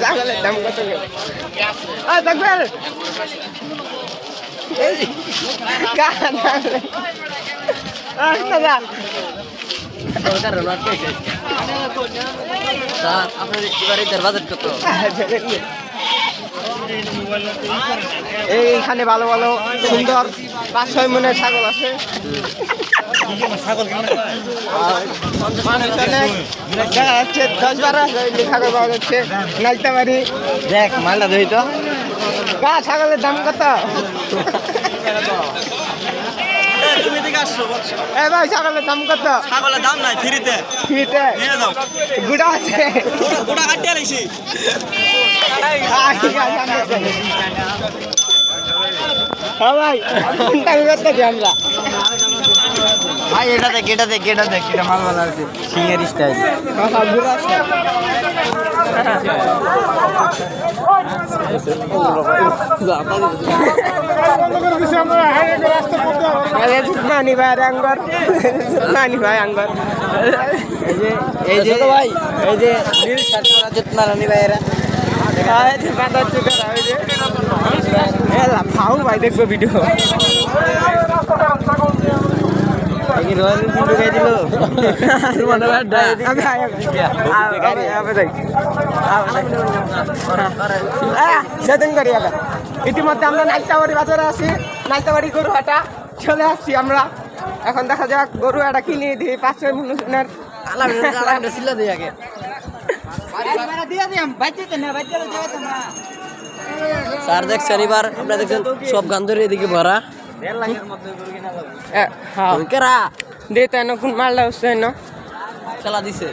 ছাগলের দাম কত দেখবেন এইখানে ভালো ভালো সুন্দর 5-6 মনের ছাগল আছে। দেখা যাচ্ছে 10-12 ছাগল পাওয়া যাচ্ছে। নাইতাবাড়ি দেখ মালটা ধরি তো ছাগলের দাম কত? ভাই ছাগলের দাম কত? ছাগলের দাম নাই, ফ্রিতে ফ্রিতে গুড়া আছে, গোটা কাটিয়ে আইছি। ভাই কোনটা করতে দিই আমরা ভাই এটাতে কেটা মাল ভালো আছে সিঙ্গের স্টাইল। নানি ভাই আঙ্গর এই যে ভাই এই যে নীল শার্ট পরা চেতনা নানি ভাইরা ফাউ ভাই দেখবো ভিডিও ইতিমধ্যে আমরা নাইতাবাড়ি বাজারে আছি। নাইতাবাড়ি গরু হাটা চলে আসছি আমরা। এখন দেখা যাক গরু একটা কিনে দিই 500 মনের। স্যার দেখছেন এবার আপনারা দেখছেন সব গান ধরে এদিকে ভরা কোন মালটা হচ্ছে খেলা দিছে।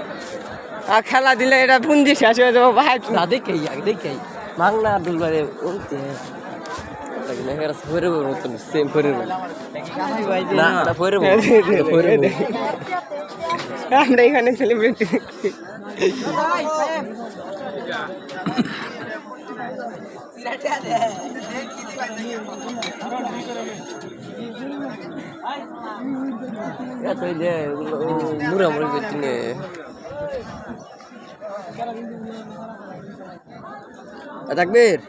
খেলা দিলে এটা পুঞ্জি শেষ হয়ে যাবো ভাই। দেখেই মাংনা দুলবারে আমরা এখানে সেলিব্রিটি মুড়ামুড়ি করছি নে তাকবীর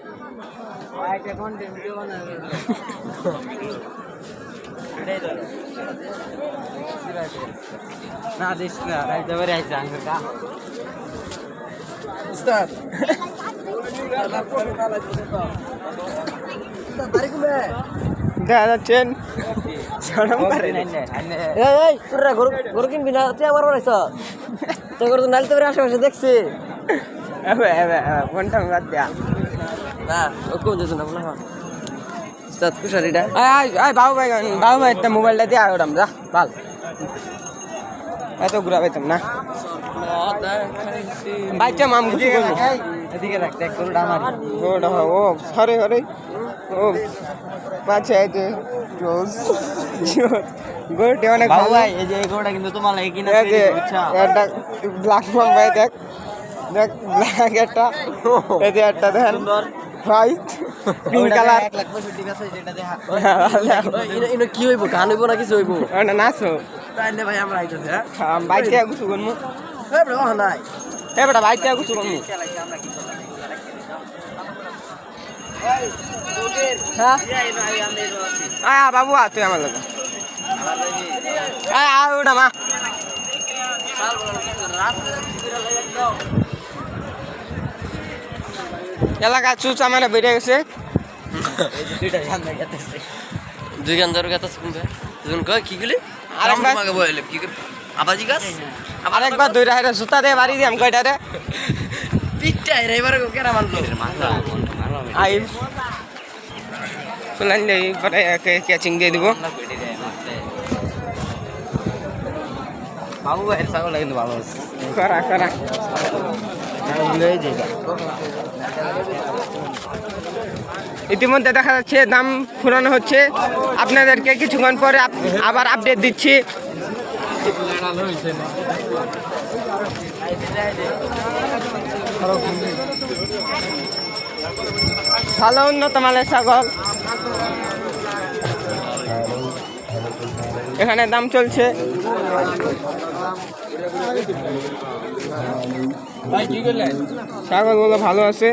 না দিস না রাইতে আইছে আঙ্কা স্টার্ট দেখা যাচ্ছেন গরু কিনবি না তুই আবার বাড়াইছ তো গরু তো নালিতে আশেপাশে দেখছি কোনটা বাদ দেয়া না ও কোন যেত না বলা কুশারিটা বাবু ভাই একটা মোবাইলটা দিয়ে আগে যা ভাল এত ঘুরা পাইতাম না বাইকটা মাম কিছু করবো এদিকে রাখ দেখ গরুটা আমার ও সরে সরে ও পাচ্ছে গরুটি অনেক ভালো ভাই। এই যে এই গরুটা কিন্তু তোমার লাগে কিনা একটা ব্ল্যাক মাম ভাই দেখ দেখ ব্ল্যাক একটা এই যে একটা দেখেন হোয়াইট পিঙ্ক কালার 1,65,000 আছে যেটা দেখা ইনো কি হইব গান হইব না কিছু হইব না নাচো তাইলে ভাই আমরা আইতাছি হ্যাঁ বাইকটা কিছু করমু এ বড় নাই এ বেটা বাইকটা কিছু করমু হ্যাঁ বাবু তুই আমার লোক ওটা মা এলাকা চুচা মানে বেড়ে গেছে দুই গান ধরে গেছে কি গেলি আবাজি গাছ আরেকবার দুই রাহের জুতা দিয়ে বাড়ি দিয়াম কয়টা রে পিঠটা এবার কেরা মানলো আই ফুলান দিয়ে পরে ক্যাচিং দিয়ে দিব বাবু ভাইয়ের ছাগল কিন্তু ভালো আছে করা করা ইতিমধ্যে দেখা যাচ্ছে দাম ফুরানো হচ্ছে। আপনাদেরকে কিছুক্ষণ পরে আবার আপডেট দিচ্ছি। ভালো উন্নত মানের ছাগল এখানে দাম চলছে। ছাগলগুলো ভালো আছে